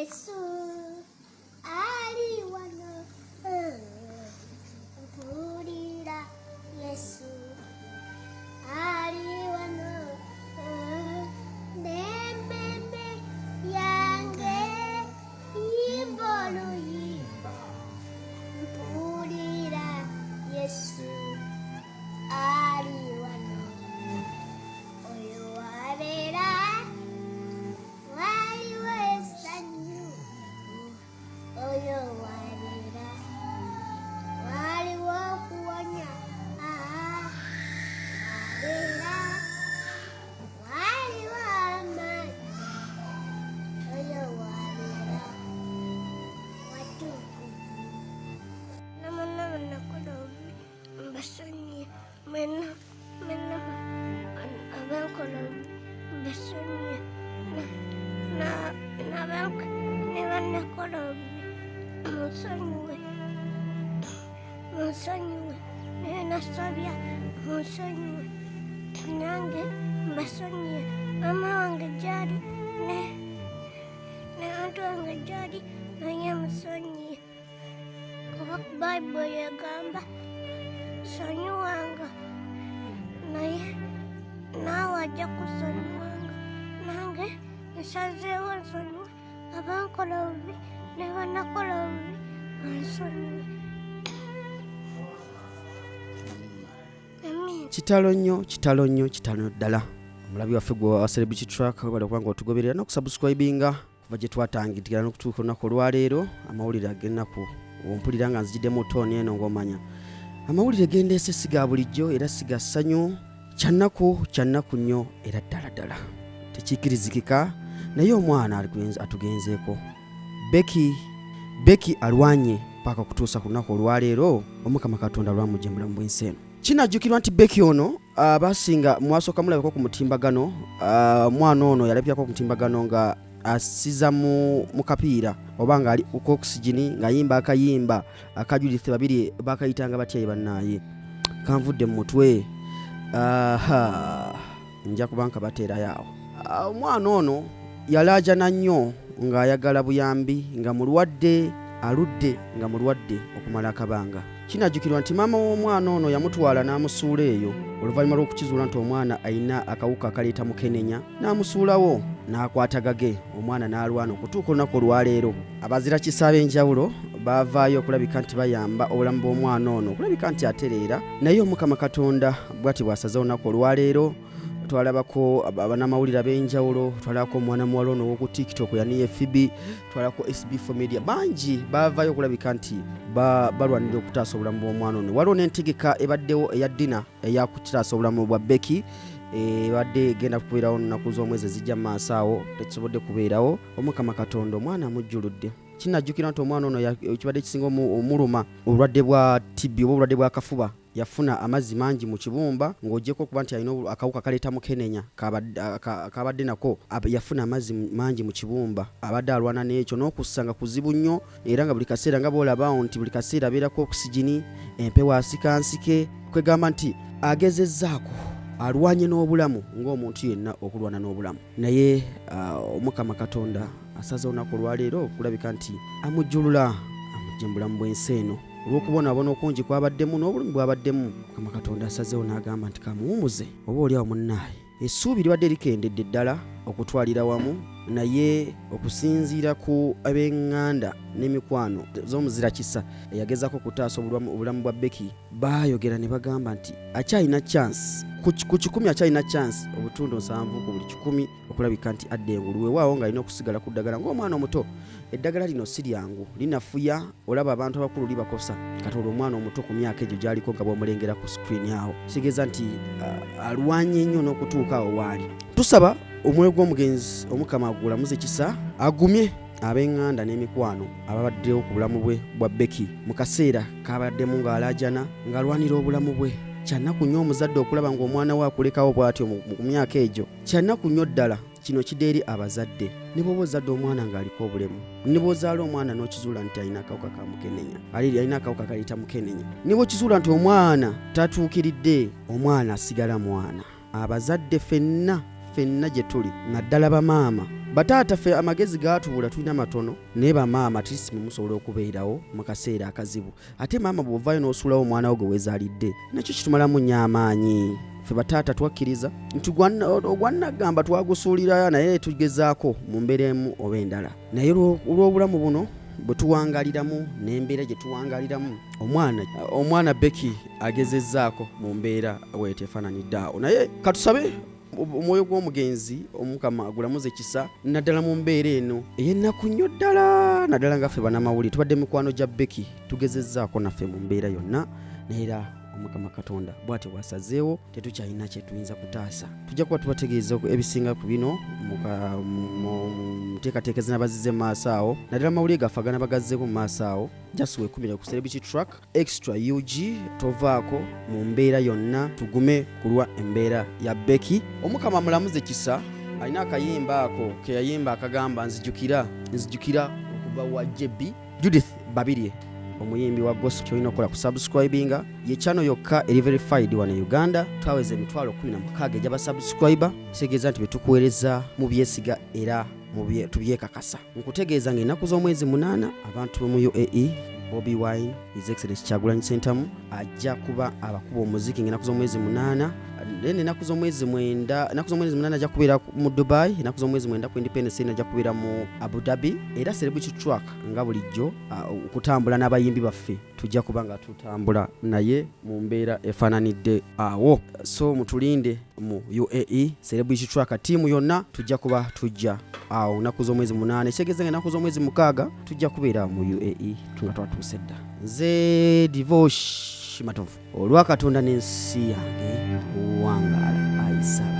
Yesu ali wano mpulira Yesu ali wano n'emmeeme yange yimba oluyimba mpulira Yesu ali wano oyo abeera waliwo essanyu oyo abeera waliwo okuwonya abeera waliwo amaanyi oyo abeera watukuvu nakola mbasonyiye mwena abankola mbasonyiye ne bannakola munsonyiwe naye nasabya munsonyiwe nange mbasonyiye mama wange gyali ne bantu wange gyali naye musonyiye kuba bayibuli yegamba sonyiwanga naye naawe ajja kusonyiwanga nange nsazeewo nsonyiwe abankola bubi ne bannakola bubi bansonyiwe. kitalo nnyo ddala omulabi waffe gwe wa Celebrity Track webale kubanga otugoberera n'okusubscribinga kuva gye twatangirira n'okutuuka olunaku olwaleero amawulire ag'ennaku ompulira nga nzigiddemu tooni eno ng'omanya amawulire gendeese si ga bulijjo era si ga ssanyu kyannaku nnyo era ddala tekiikirizikika naye omwana atugenzeeko Beki alwanye paka okutuusa ku lunaku olwaleero omukama katonda lwamujembula mu bwensi eno kinajjukirwa nti Beki ono abasinga mwasooka mulabeko ku mutimbagano mwana ono yalabikako ku mutimbagano nga asiza mu kapiira oba nga ali ku oxygeni ng'ayimba akayimba akajulithe babiri bakayitanga batyayi bannaaye kanvudde mu mutwe nja kubanka bateerayo awo omwana ono yalaajana nnyo ng'ayagala buyambi nga mulwadde aludde nga mulwadde okumala akabanga kinajjukirwa nti maama w'omwana ono yamutwala n'amusuula eyo oluvannyuma lw'okukizuula nti omwana alina akawuka akaleeta mukenenya n'amusuulawo n'akwatagage omwana n'alwana okutuuka olunaku olwaleero abazira kisa ab'enjawulo baavaayo okulabika nti bayamba obulamu bw'omwana ono okulabika nti atereera naye omukama katonda bw'ati bw'asaza olunaku olwaleero twalabako abanamawulire ab'enjawulo twalabako omwana muwala ono w'oku TikTok yaniye Phoebe twalabako SB4 Media bangi baavaayo okulabika nti balwanira okutaasa obulamu bw'omwana ono waliwo n'entegeka ebaddewo eya ddina eyakutaasa obulamu bwa Beki ebadde egenda kubeerawo nnaku z'omwezi ezijja mu maaso awo tekisobodde kubeerawo omukama katonda omwana amujjuludde kinajjukira nti omwana ono kibadde kisinga omuluma obulwadde bwa TB oba obulwadde bwa kafuba yafuna amazzi mangi mu kibumba ng'ogyeko okuba nti alina akawuka kaleeta mukenenya kabadde nako yafuna amazzi mangi mu kibumba abadde alwana n'ekyo n'okussa kuzibu nnyo era nga buli kaseera nga boolabawo nti buli kaseera abeerako oxygeni empewo asikansike kwegamba nti agezezzaako alwanye n'obulamu ng'omuntu yenna okulwana n'obulamu naye omukama katonda asaza olunaku olwaleero okulabika nti amujjulula amujjembula mu bwensi eno olw'okubonaabona okungi kwabaddemu n'obulumi bwabaddemu mukama katonda asazeewo n'agamba nti kamuwumuze oba oliawo munnaaye essuubi libadde likendedde ddala okutwalira wamu naye okusinziira ku ab'eŋŋanda n'emikwano z'omuzira kisa eyagezako okutaasa obulamu bwa Beki baayogera ne bagamba nti akyalina chance ku 100 akyalina chance obutundu 7 ku buli 100 okulabika nti adda engulu weewaawo ng'alina okusigala ku ddagala ng'omwana omuto eddagala lino si lyangu linafuya olaba abantu abakulu libakosa kati olwo omwana omuto ku myaka egyo gy'aliko nga bw'omulengera ku screen awo kitegeeza nti alwanye nnyo n'okutuuka awo waali tusaba omwoyo gw'omugenzi omukama agulamuze kisa agumye ab'eŋŋanda n'emikwano ababaddewo ku bulamu bwe bwa Beki mu kaseera kabaddemu ng'alaajana ng'alwanira obulamu bwe kyannaku nnyo omuzadde okulaba ng'omwana we akulekawo bw'atyo mu myaka egyo kyannaku nnyo ddala kino kidde eri abazadde ne bw'oba ozadde omwana ng'aliko obulemu ne bw'ozaala omwana n'okizuula nti alina akawuka ka mukenenya alina akawuka kaleeta mukenenya ne bw'okizuula nti omwana tatuukiridde omwana asigala mwana abazadde ffenna gye tuli naddala bamaama bataata ffe amagezi gaatuula tulina matono naye bamaama tisi musobola okubeerawo mu kaseera akazibu ate maama bw'ovaayo n'osuulawo omwana wo gwe weezaalidde nakyo kitumalamu nnyo amaanyi ffe bataata twakkiriza nti ogwannagamba twagusuulira naye tugezaako mu mbeera emu oba endala naye olw'obulamu buno bwe tuwangaliramu n'embeera gye tuwangaliramu omwana Becky agezezzaako mu mbeera weetefaananidde awo naye katusabe omwoyo gw'omugenzi omukama agulamuze kisa naddala mu mbeera eno ey'ennaku nnyo ddala naddala nga ffe bannamawulire tubadde mikwano gya Becky tugezezzaako naffe mu mbeera yonna neera omukama katonda bw'atyo bwasazeewo tetukyalina kye tuyinza kutaasa tujja kuba tubategeeza ebisinga ku bino mu nteekateeka zinabazize mu maaso awo naddala amawulire gaffe agana bagazzeeko mu maaso awo just wekumira ku Celebrity Track Extra UG tovaako mu mbeera yonna tugume kulwa embeera ya Becky omukama mulamuze kisa alina akayimba ako ke yayimba akagamba nzijukira okuva wa JB Judith Babirye omuyimbi wa gospel kyolina okukola ku subscribinga ye channel yokka eri verified wano Uganda twaweza emitwalo 16 egy'abasubscriber kitegeeza nti betukuweereza mu byesiga era tubyekakasa nkutegeeza ng'ennaku z'omwezi 8 abantu b'omu UAE Bobby Wine His Excellency Kyagulanyi Ssentamu ajja kuba abakuba omuziki ng'ennaku z'omwezi 8 then ennaku z'omwezi 8 ajja kubeera mu Dubai ennaku z'omwezi 9 ku Independence ajja kubeera mu Abu Dhabi era Celebrity Track nga bulijjo okutambula n'abayimbi baffe tujja kuba nga tutambula naye mu mbeera efaananidde awo so mutulinde mu UAE Celebrity Track tiimu yonna tujja kuba tujja awo ennaku z'omwezi 8 kitegeeza ennaku z'omwezi 6 tujja kubeera mu UAE tunga twatuuse dda nze Divorce Matovu olwa Katonda n'ensi yange wangaala ayisa